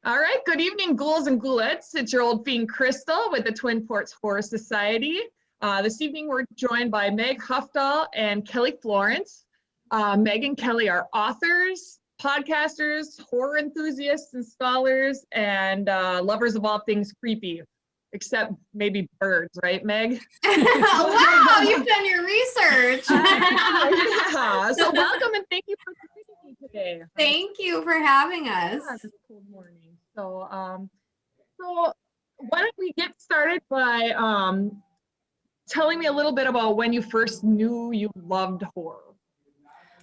All right, good evening, ghouls and ghoulettes. It's your old fiend Crystal with the Twin Ports Horror Society. This evening we're joined by Meg Hafdahl and Kelly Florence. Meg and Kelly are authors, podcasters, horror enthusiasts and scholars, and lovers of all things creepy, except maybe birds, right, Meg? Wow, you've done your research. Yeah. So welcome and thank you for joining me today. Thank you for having us. Yeah, this cold morning. So, so why don't we get started by telling me a little bit about when you first knew you loved horror.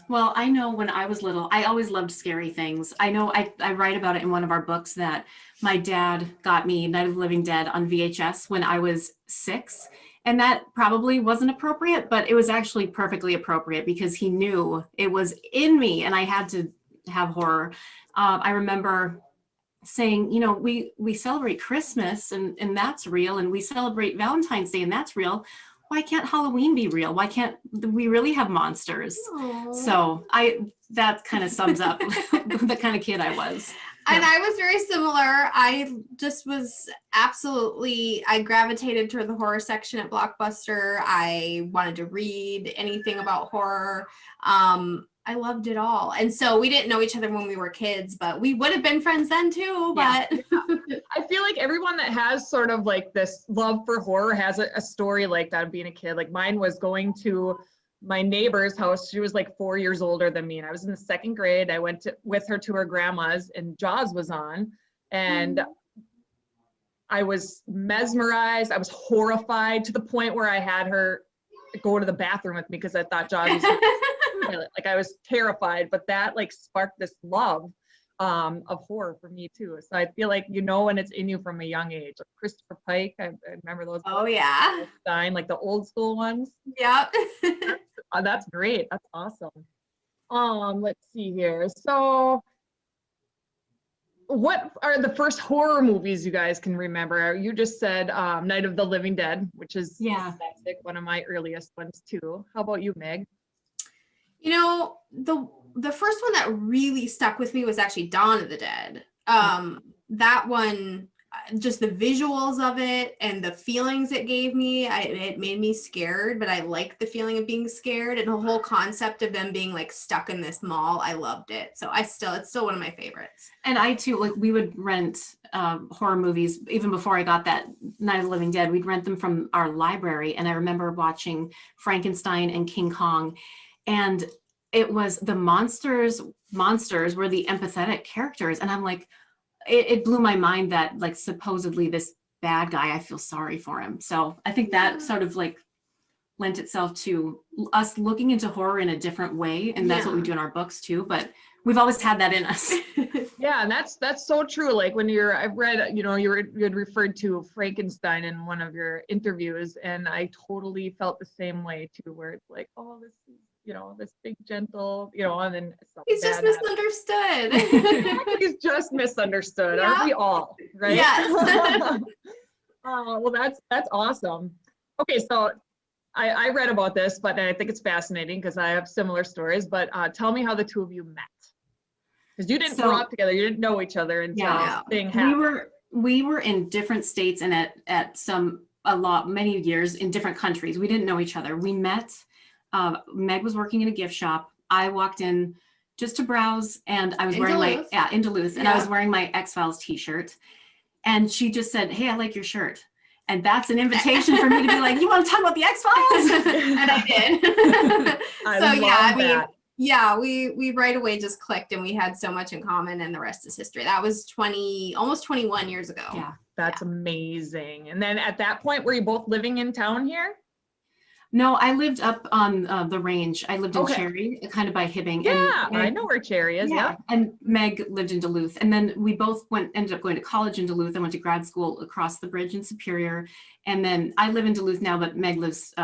Well, I know when I was little, I always loved scary things. I know I write about it in one of our books that my dad got me Night of the Living Dead on VHS when I was 6. And that probably wasn't appropriate, but it was actually perfectly appropriate because he knew it was in me and I had to have horror. I remember saying, you know, we celebrate Christmas and that's real, and we celebrate Valentine's Day and that's real. Why can't Halloween be real? Why can't we really have monsters? Aww. So that kind of sums up the kind of kid I was. And I was very similar. I just was I gravitated toward the horror section at Blockbuster. I wanted to read anything about horror. I loved it all. And so we didn't know each other when we were kids, but we would have been friends then too. But yeah. I feel like everyone that has sort of like this love for horror has a story like that of being a kid. Like mine was going to my neighbor's house. She was like 4 years older than me, and I was in the 2nd grade. I went with her to her grandma's, and Jaws was on, and I was mesmerized. I was horrified to the point where I had her go to the bathroom with me because I thought Jaws was like I was terrified, but that like sparked this love of horror for me too. So I feel like, you know, when it's in you from a young age, like Christopher Pike, I remember those. Oh yeah. Stein, like the old school ones. Yep. That's great. That's awesome. Let's see here. So what are the first horror movies you guys can remember? You just said Night of the Living Dead, which is classic, one of my earliest ones too. How about you, Meg? You know, the first one that really stuck with me was actually Dawn of the Dead. That one, just the visuals of it and the feelings it gave me, it made me scared, but I liked the feeling of being scared, and the whole concept of them being like stuck in this mall. I loved it. So it's still one of my favorites. And I too, like we would rent horror movies even before I got that Night of the Living Dead. We'd rent them from our library, and I remember watching Frankenstein and King Kong. And it was the monsters were the empathetic characters. And I'm like, it blew my mind that like supposedly this bad guy, I feel sorry for him. So I think that sort of like lent itself to us looking into horror in a different way. And that's what we do in our books too. But we've always had that in us. Yeah, and that's so true. Like when I've read, you know, you had referred to Frankenstein in one of your interviews, and I totally felt the same way too, where it's like, oh, this is, you know, this big gentle, you know, and then he's just misunderstood. He's just misunderstood. Yeah. Aren't we all? Right? Yes. Well, that's awesome. Okay, so I read about this, but I think it's fascinating because I have similar stories. But tell me how the two of you met. Because you didn't grow up together, you didn't know each other until thing happened. We were in different states and at many years in different countries. We didn't know each other. We met. Meg was working in a gift shop. I walked in just to browse, and I was wearing in Duluth, and I was wearing my X-Files t-shirt, and she just said, "Hey, I like your shirt." And that's an invitation for me to be like, "You want to talk about the X-Files?" And I did. We right away just clicked, and we had so much in common, and the rest is history. That was almost 21 years ago. Yeah, that's amazing. And then at that point, were you both living in town here? No, I lived up on the range. I lived in Cherry, kind of by Hibbing. Yeah, I know where Cherry is. Yeah. And Meg lived in Duluth. And then we both ended up going to college in Duluth. I went to grad school across the bridge in Superior. And then I live in Duluth now, but Meg lives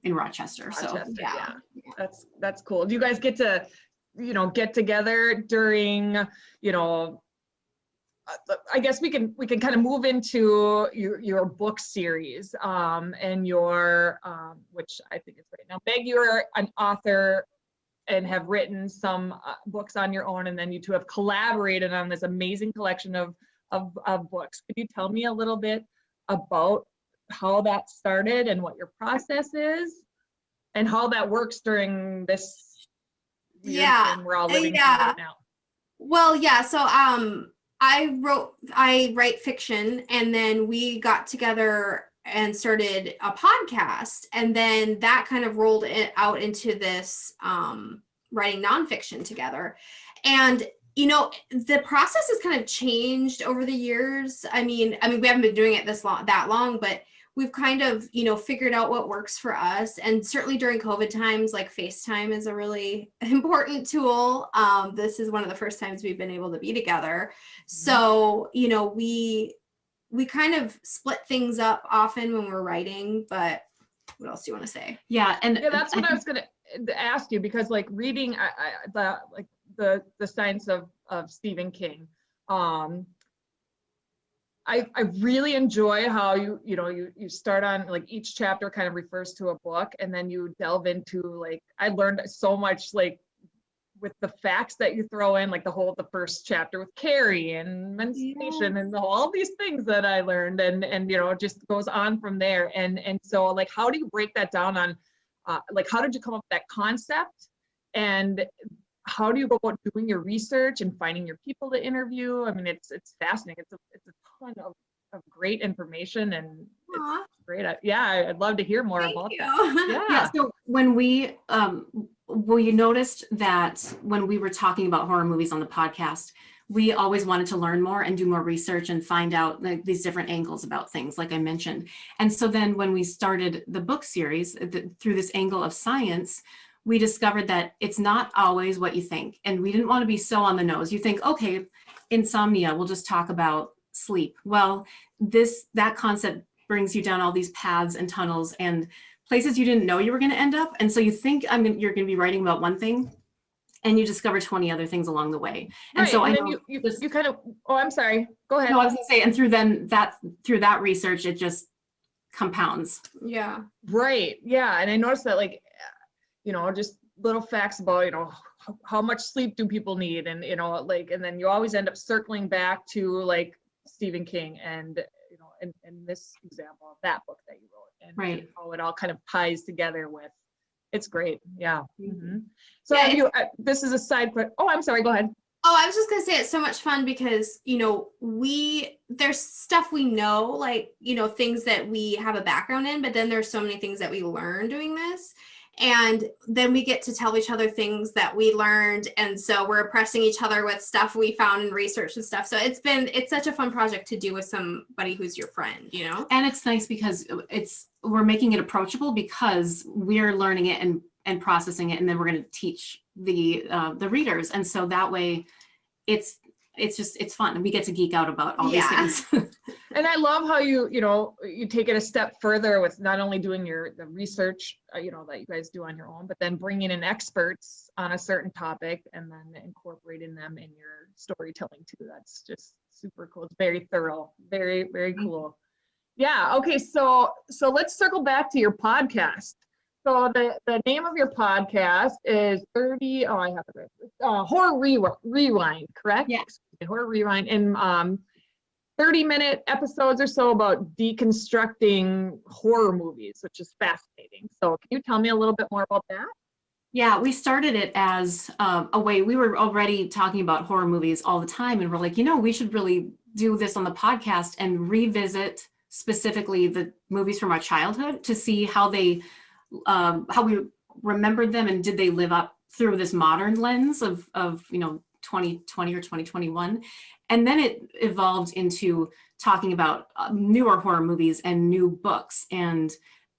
in Rochester. So yeah. That's cool. Do you guys get to, you know, get together during, you know, I guess we can kind of move into your book series and your which I think is right now. Meg, you're an author and have written some books on your own, and then you two have collaborated on this amazing collection of of books. Could you tell me a little bit about how that started and what your process is and how that works during this weird thing we're all living through right now? Well, yeah. So I write fiction, and then we got together and started a podcast, and then that kind of rolled it out into this writing nonfiction together. And the process has kind of changed over the years. I mean, we haven't been doing it that long, but we've kind of, figured out what works for us. And certainly during COVID times, like FaceTime is a really important tool. This is one of the first times we've been able to be together. So, we kind of split things up often when we're writing, but what else do you want to say? Yeah. And that's what I was going to ask you, because like reading the Science of Stephen King, I really enjoy how you start on, like, each chapter kind of refers to a book, and then you delve into, like, I learned so much, like, with the facts that you throw in, like the first chapter with Carrie and menstruation and all these things that I learned, and it just goes on from there. And so, like, how do you break that down on, like, how did you come up with that concept, and how do you go about doing your research and finding your people to interview? I mean, it's fascinating. It's a ton of great information, and it's great. I'd love to hear more about that. Yeah. So when we noticed that when we were talking about horror movies on the podcast, we always wanted to learn more and do more research and find out, like, these different angles about things, like I mentioned. And so then when we started the book series through this angle of science, we discovered that it's not always what you think. And we didn't want to be so on the nose. You think, okay, insomnia, we'll just talk about sleep. Well, that concept brings you down all these paths and tunnels and places you didn't know you were going to end up. And so you think you're going to be writing about one thing, and you discover 20 other things along the way. And so I know you kind of, I'm sorry, go ahead. No, I was going to say, and through that research, it just compounds. Yeah. Right. Yeah. And I noticed that, like, just little facts about, how much sleep do people need? And, like, and then you always end up circling back to, like, Stephen King and, and this example of that book that you wrote, and, right, and how it all kind of ties together with, it's great. Yeah. Mm-hmm. So this is a side question. Oh, I'm sorry. Go ahead. Oh, I was just gonna say it's so much fun because, there's stuff we know, like, things that we have a background in, but then there's so many things that we learn doing this. And then we get to tell each other things that we learned. And so we're impressing each other with stuff we found in research and stuff. So it's such a fun project to do with somebody who's your friend, And it's nice because we're making it approachable, because we're learning it and processing it. And then we're going to teach the readers. And so that way it's fun, and we get to geek out about all these things. And I love how you take it a step further with not only doing the research, that you guys do on your own, but then bringing in experts on a certain topic and then incorporating them in your storytelling too. That's just super cool. It's very thorough, very, very cool. Yeah. Okay. So let's circle back to your podcast. So the name of your podcast is Horror Rewind, correct? Yeah. Horror Rewind, and 30-minute episodes or so about deconstructing horror movies, which is fascinating. So can you tell me a little bit more about that? Yeah, we started it as a way. We were already talking about horror movies all the time, and we're like, we should really do this on the podcast and revisit specifically the movies from our childhood to see how we remembered them, and did they live up through this modern lens of 2020 or 2021. And then it evolved into talking about newer horror movies and new books and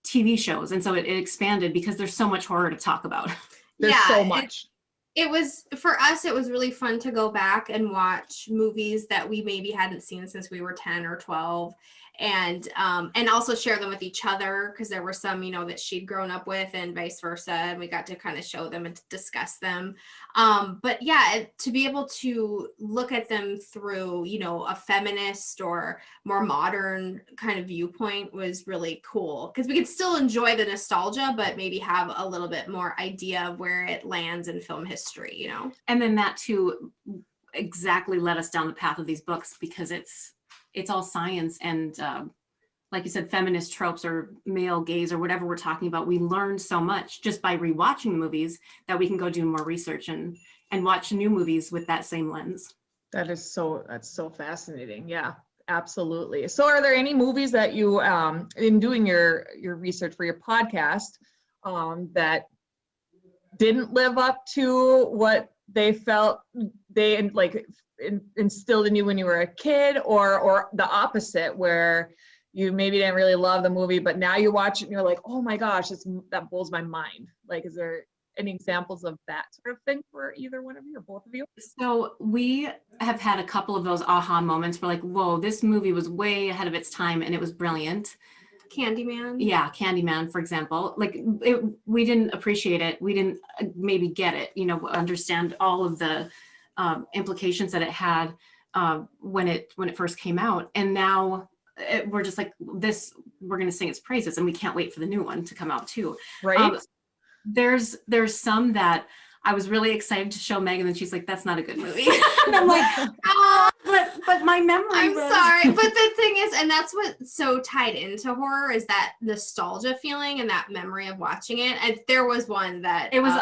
TV shows. And so it expanded because there's so much horror to talk about. There's so much. It was, for us, it was really fun to go back and watch movies that we maybe hadn't seen since we were 10 or 12, and also share them with each other, because there were some, that she'd grown up with and vice versa, and we got to kind of show them and discuss them. But yeah, to be able to look at them through, a feminist or more modern kind of viewpoint was really cool, because we could still enjoy the nostalgia, but maybe have a little bit more idea of where it lands in film history, And then that too, exactly led us down the path of these books, because it's all science and like you said, feminist tropes or male gaze or whatever we're talking about. We learned so much just by rewatching the movies that we can go do more research and watch new movies with that same lens. That's so fascinating. Yeah, absolutely. So are there any movies that you, in doing your research for your podcast, that didn't live up to what they felt they like instilled in you when you were a kid, or the opposite, where you maybe didn't really love the movie, but now you watch it and you're like, oh my gosh, that blows my mind? Like, is there any examples of that sort of thing for either one of you or both of you? So we have had a couple of those aha moments. We're like, whoa, this movie was way ahead of its time and it was brilliant. Candyman. Yeah, Candyman, for example. Like, we didn't appreciate it. We didn't maybe get it, understand all of the implications that it had when it first came out. And now we're just like, we're going to sing its praises, and we can't wait for the new one to come out too. Right. There's some that I was really excited to show Meg, and then she's like, that's not a good movie. And I'm like, but my memory I'm sorry. But the thing is, and that's what's so tied into horror, is that nostalgia feeling and that memory of watching it. And there was one that it was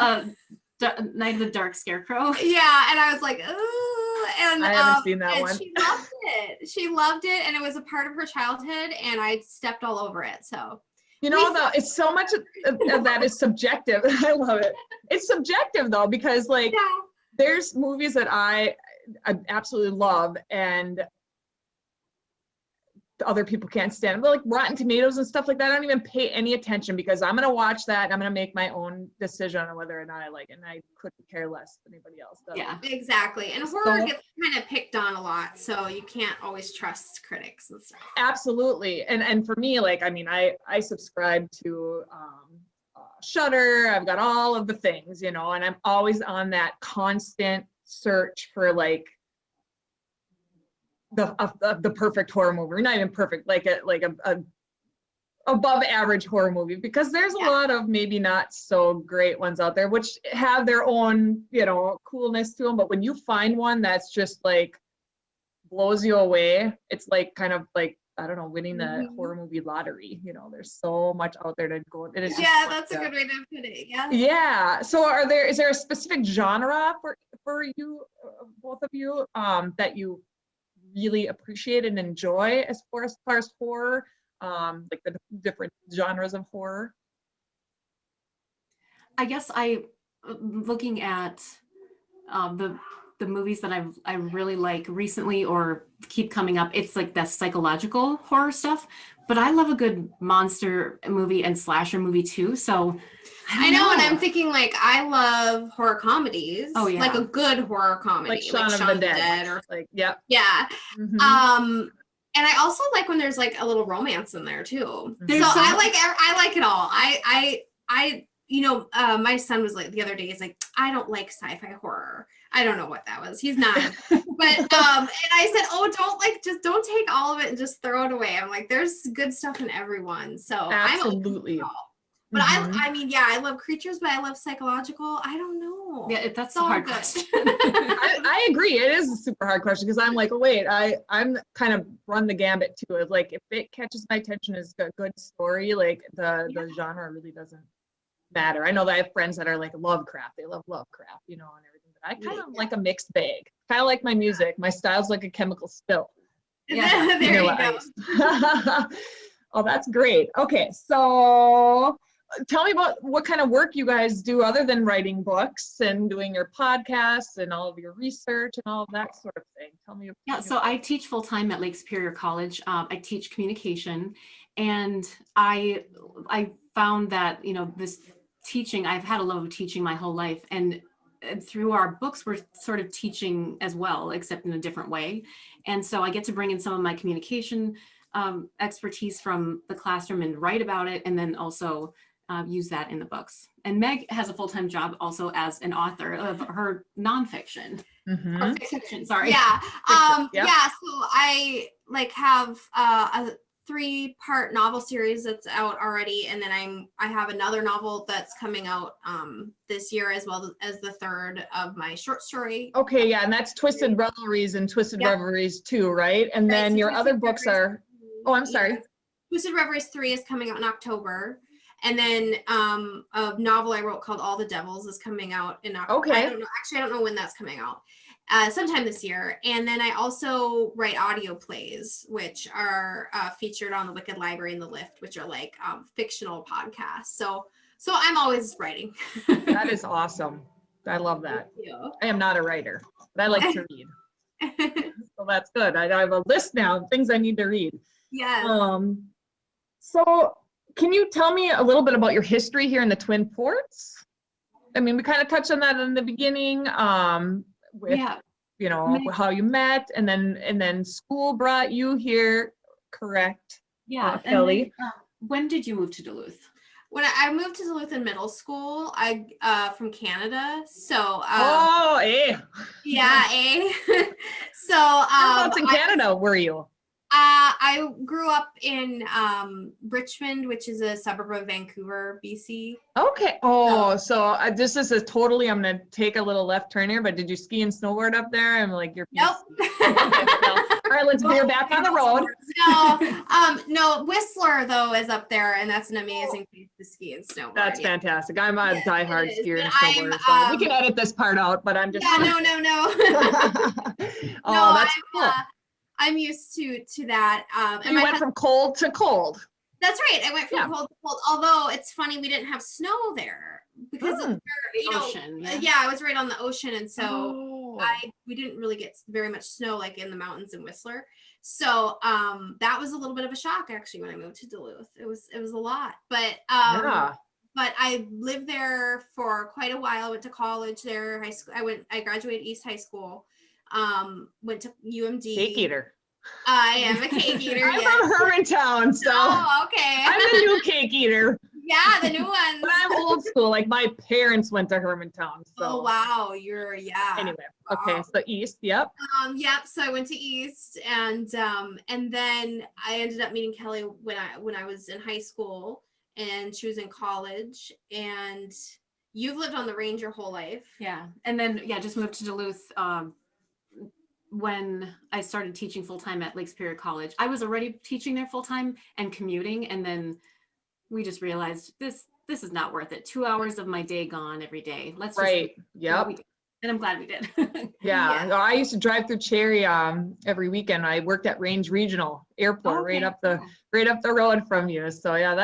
Night of the Dark Scarecrow. Yeah, and I was like, ooh. And I haven't seen that one. She loved it. She loved it, and it was a part of her childhood, and I stepped all over it. So it's so much of that is subjective. I love it. It's subjective though, because like there's movies that I absolutely love and other people can't stand, but like Rotten Tomatoes and stuff like that, I don't even pay any attention, because I'm going to watch that and I'm going to make my own decision on whether or not I like it, and I couldn't care less if anybody else does. Yeah, exactly. And horror gets kind of picked on a lot, so you can't always trust critics and stuff. Absolutely. And for me, like, I mean, I subscribe to Shudder. I've got all of the things, and I'm always on that constant search for like the perfect horror movie, not even perfect, like a above average horror movie, because there's a lot of maybe not so great ones out there which have their own coolness to them, but when you find one that's just like blows you away, it's like kind of like, I don't know, winning the horror movie lottery. There's so much out there to go. It is that's a good way to put it. Yeah. So is there a specific genre for you, both of you, that you really appreciate and enjoy as far as horror, like the different genres of horror? I guess looking at the movies that I really like recently or keep coming up, it's like that psychological horror stuff, but I love a good monster movie and slasher movie too. So I know, and I'm thinking like I love horror comedies. Oh yeah, like a good horror comedy, like Shaun of the Dead, or like yeah. Mm-hmm. And I also like when there's like a little romance in there too. I like it all. I my son was like the other day, he's like, I don't like sci-fi horror. I don't know what that was. He's 9. But and I said, oh, don't take all of it and just throw it away. I'm like, there's good stuff in everyone. So absolutely. But I mean, yeah, I love creatures, but I love psychological. I don't know. Yeah, that's a hard question. I agree. It is a super hard question, because I'm like, oh wait, I'm kind of run the gambit too. It's like, if it catches my attention as a good story, like the genre really doesn't matter. I know that I have friends that are like Lovecraft. They love Lovecraft, and everything. But I kind of like a mixed bag. Kind of like my music. My style's like a chemical spill. Yeah, there you go. Oh, that's great. Okay, so tell me about what kind of work you guys do other than writing books and doing your podcasts and all of your research and all of that sort of thing. Tell me. So I teach full-time at Lake Superior College. I teach communication, and I found that, this teaching, I've had a love of teaching my whole life, and through our books, we're sort of teaching as well, except in a different way. And so I get to bring in some of my communication expertise from the classroom and write about it, and then also use that in the books. And Meg has a full-time job also as an author of her nonfiction. Mm-hmm. Or fiction, sorry. Yeah. Yep. Yeah. So I like have 3-part novel series that's out already, and then I have another novel that's coming out this year, as well as the third of my short story. Okay, yeah, and that's Twisted Revelries and Twisted Yep. Revelries 2, right? And Right, then so your Twisted other books Revelries- are, oh, I'm sorry. Yeah. Twisted Revelries 3 is coming out in October. And then a novel I wrote called All the Devils is coming out in October. Okay. I don't know when that's coming out. Sometime this year. And then I also write audio plays, which are featured on the Wicked Library and the Lift, which are like fictional podcasts. So I'm always writing. That is awesome. I love that. Thank you. I am not a writer, but I like to read. So that's good. I have a list now of things I need to read. Yes. So can you tell me a little bit about your history here in the Twin Ports? I mean, we kind of touched on that in the beginning, with, you know, how you met, and then school brought you here, correct? Yeah. Kelly. When did you move to Duluth? When I moved to Duluth in middle school, from Canada. So Yeah, So whereabouts in Canada were you? I grew up in Richmond, which is a suburb of Vancouver, BC. Okay. So this is I'm gonna take a little left turn here, but did you ski and snowboard up there? I'm like, you're Nope. All right, let's veer back on the road. No, Whistler though is up there, and that's an amazing place to ski and snowboard. That's fantastic. I'm a diehard skier and But snowboarder, so we can edit this part out, but I'm just. Yeah, no. Oh, that's cool. I'm used to that. And you went from cold to cold. That's right. I went from cold to cold. Although it's funny, we didn't have snow there because of ocean. I was right on the ocean, and so we didn't really get very much snow like in the mountains in Whistler. So that was a little bit of a shock actually when I moved to Duluth. It was a lot, but but I lived there for quite a while. I went to college there. High school. I graduated East High School. Went to UMD. Cake eater. I am a cake eater. I'm from Hermantown, so okay. I'm the new cake eater. Yeah, the new ones. But I'm old school. Like my parents went to Hermantown. So. Oh wow, Anyway, wow. Okay, so East, yep. So I went to East, and then I ended up meeting Kelly when I was in high school, and she was in college, and you've lived on the range your whole life. Yeah, and then just moved to Duluth. When I started teaching full-time at Lake Superior College, I was already teaching there full-time and commuting. And then we just realized this is not worth it. 2 hours of my day gone every day. Let's Right. Yep. And I'm glad we did. Yeah. I used to drive through Cherry every weekend. I worked at Range Regional Airport right up the road from you. So yeah,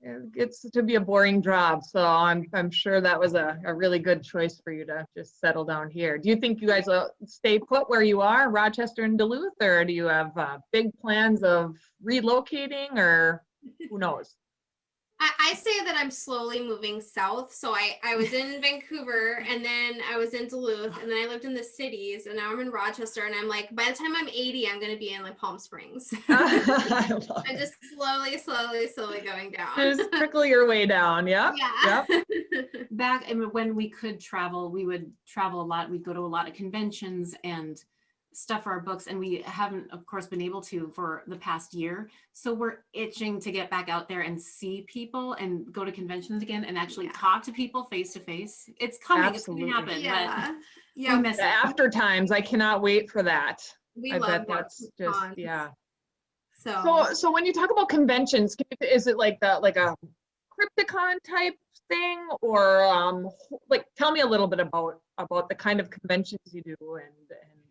it gets to be a boring job. So I'm sure that was a really good choice for you to just settle down here. Do you think you guys will stay put where you are, Rochester and Duluth, or do you have big plans of relocating, or who knows? I say that I'm slowly moving south. So I was in Vancouver, and then I was in Duluth, and then I lived in the cities, and now I'm in Rochester, and I'm like, by the time I'm 80, I'm going to be in like Palm Springs. I'm just slowly going down. Just trickle your way down. Yep. Yeah. Yep. Back when we could travel, we would travel a lot. We'd go to a lot of conventions and stuff for our books, and we haven't of course been able to for the past year, so we're itching to get back out there and see people and go to conventions again and actually talk to people face to face. It's coming. Absolutely. It's gonna happen. Yeah. We miss The it. after times, I cannot wait for that. We I love bet that's just cons. So when you talk about conventions, is it like a Crypticon type thing, or like tell me a little bit about the kind of conventions you do and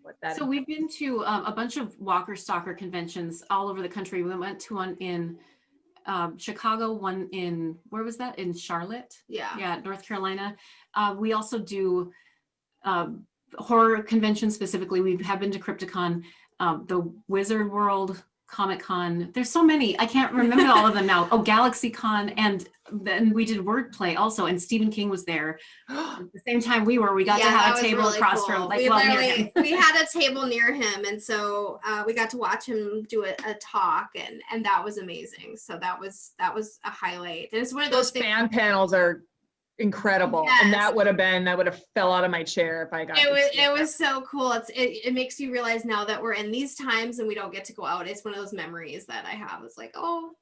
what that So we've been to a bunch of Walker Stalker conventions all over the country. We went to one in Chicago, one in, where was that? In Charlotte? Yeah, North Carolina. We also do horror conventions specifically. We have been to Crypticon, the Wizard World, Comic-Con. There's so many. I can't remember all of them now. Oh, GalaxyCon, and then we did Wordplay also, and Stephen King was there at the same time we were. We got to have a table really across cool. from, near him. We had a table near him, and so we got to watch him do a talk, and that was amazing. So that was a highlight. And it's one of those things. fan panels are incredible. And Yes. that would have been, I would have fell out of my chair if I got to see It was so cool. It makes you realize now that we're in these times and we don't get to go out. It's one of those memories that I have. It's like, oh,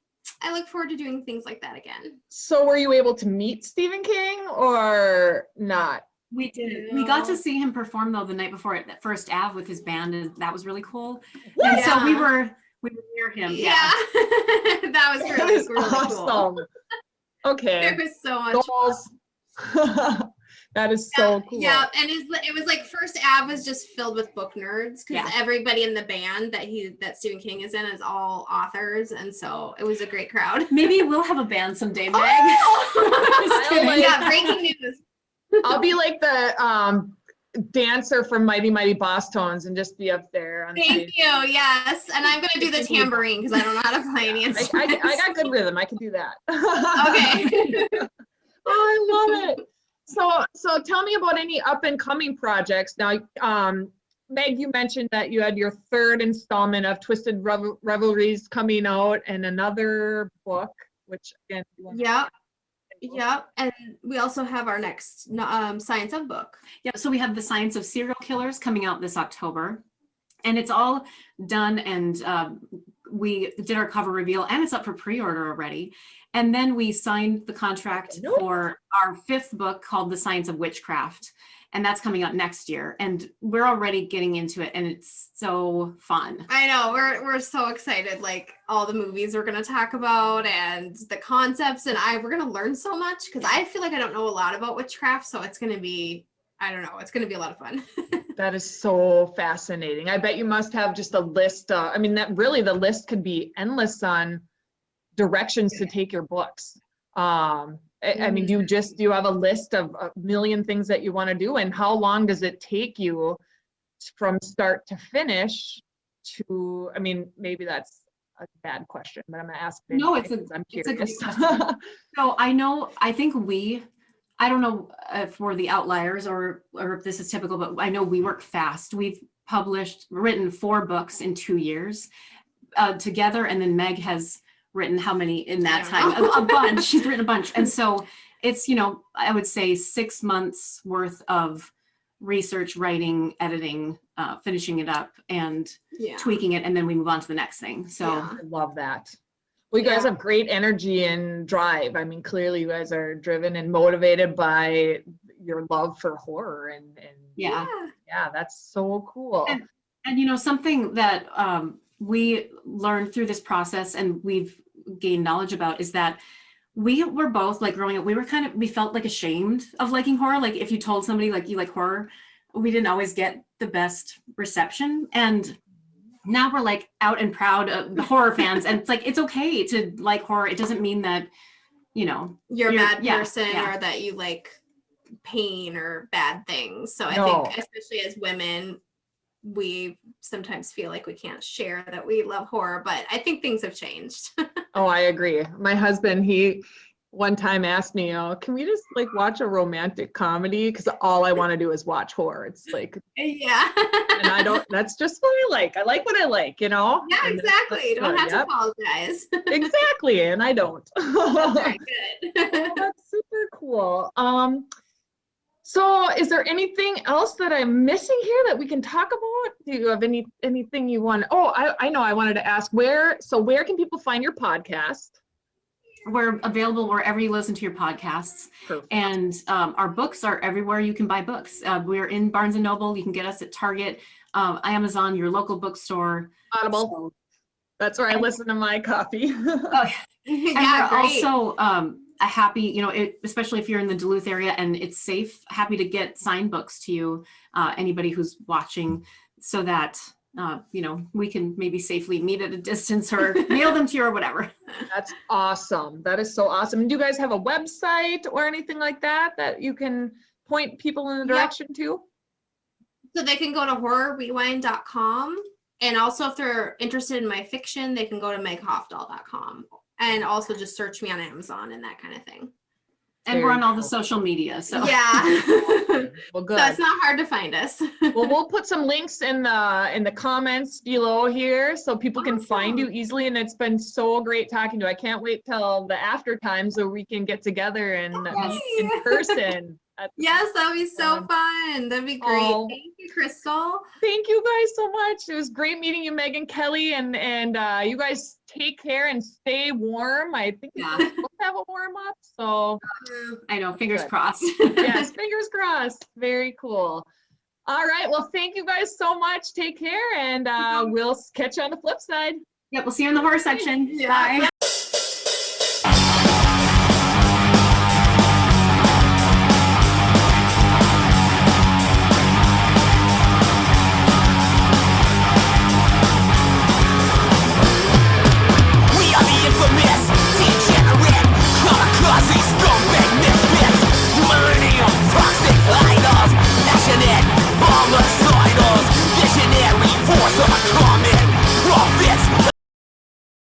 I look forward to doing things like that again. So were you able to meet Stephen King or not? We did. We got to see him perform though the night before at First Ave with his band, and that was really cool. And so we were near him. Yeah. That was That really, is really awesome. cool. Okay. It was so much fun. That is so cool. Yeah, and it was like First Ave was just filled with book nerds because everybody in the band that Stephen King is in is all authors, and so it was a great crowd. Maybe we'll have a band someday, Meg. Yeah, breaking news. I'll be like the dancer from Mighty Mighty Boss Tones and just be up there on Thank stage. you. Yes, and I'm gonna do the tambourine because I don't know how to play any instruments. I got good rhythm. I can do that. Okay. Oh, I love it. So tell me about any up and coming projects. Now, Meg, you mentioned that you had your third installment of Twisted Revelries coming out and another book, which again, Yep. And we also have our next Science of book. Yeah, so we have the Science of Serial Killers coming out this October, and it's all done, and we did our cover reveal, and it's up for pre-order already. And then we signed the contract for our fifth book called The Science of Witchcraft, and that's coming out next year. And we're already getting into it, and it's so fun. I know, we're so excited, like all the movies we're going to talk about and the concepts, and we're going to learn so much because I feel like I don't know a lot about witchcraft, so it's going to be, I don't know, it's going to be a lot of fun. That is so fascinating. I bet you must have just a list. I mean, that really the list could be endless on directions to take your books. I mean, do you have a list of a million things that you want to do, and how long does it take you from start to finish to, I mean, maybe that's a bad question, but I'm gonna ask it No, anyway, I'm curious. it's a great question. So I don't know if we're the outliers or if this is typical, but I know we work fast. We've written 4 books in 2 years together, and then Meg has written how many in that time? A bunch. She's written a bunch. And so it's, I would say 6 months worth of research, writing, editing, finishing it up and tweaking it. And then we move on to the next thing. So I love that. Well, you guys have great energy and drive. I mean, clearly you guys are driven and motivated by your love for horror and yeah, that's so cool. And something that we learned through this process and we've gained knowledge about is that we were both, like, growing up, we felt like ashamed of liking horror. Like if you told somebody like you like horror, we didn't always get the best reception. And now we're like out and proud of the horror fans. And it's like, it's okay to like horror. It doesn't mean that, you're a bad person or that you like pain or bad things. So I think especially as women, we sometimes feel like we can't share that we love horror, but I think things have changed. Oh, I agree. My husband, he one time asked me, can we just like watch a romantic comedy? Because all I want to do is watch horror. It's like, and that's just what I like. I like what I like, Yeah, exactly. You don't have to apologize. Exactly. And I don't. That's very good. That's super cool. So is there anything else that I'm missing here that we can talk about? Do you have anything you want? Oh, I know. I wanted to ask where can people find your podcast? We're available wherever you listen to your podcasts. Perfect. And our books are everywhere you can buy books. We're in Barnes & Noble. You can get us at Target, Amazon, your local bookstore. Audible. So, that's where I listen to my copy. And we're also happy, especially if you're in the Duluth area and it's safe, happy to get signed books to you, anybody who's watching, so that we can maybe safely meet at a distance or mail them to you or whatever. That's awesome. That is so awesome. And do you guys have a website or anything like that you can point people in the direction to? So they can go to horrorrewind.com. And also if they're interested in my fiction, they can go to meghafdahl.com and also just search me on Amazon and that kind of thing. And we're on all the social media, so. Yeah. Well, So good. it's not hard to find us. Well, we'll put some links in the comments below here so people can find you Awesome. easily. And it's been so great talking to you. I can't wait till the after time so we can get together and meet in Yay. person. Yes, that'd be so fun. That'd be great. Oh. Thank you, Crystal. Thank you guys so much. It was great meeting you, Meg and Kelly, and you guys take care and stay warm. I think we're supposed to have a warm up, so I know, fingers Good. crossed. yes, fingers crossed. Very cool. All right, well, thank you guys so much. Take care, and we'll catch you on the flip side. Yep, we'll see you in the horror section. Yeah. Bye.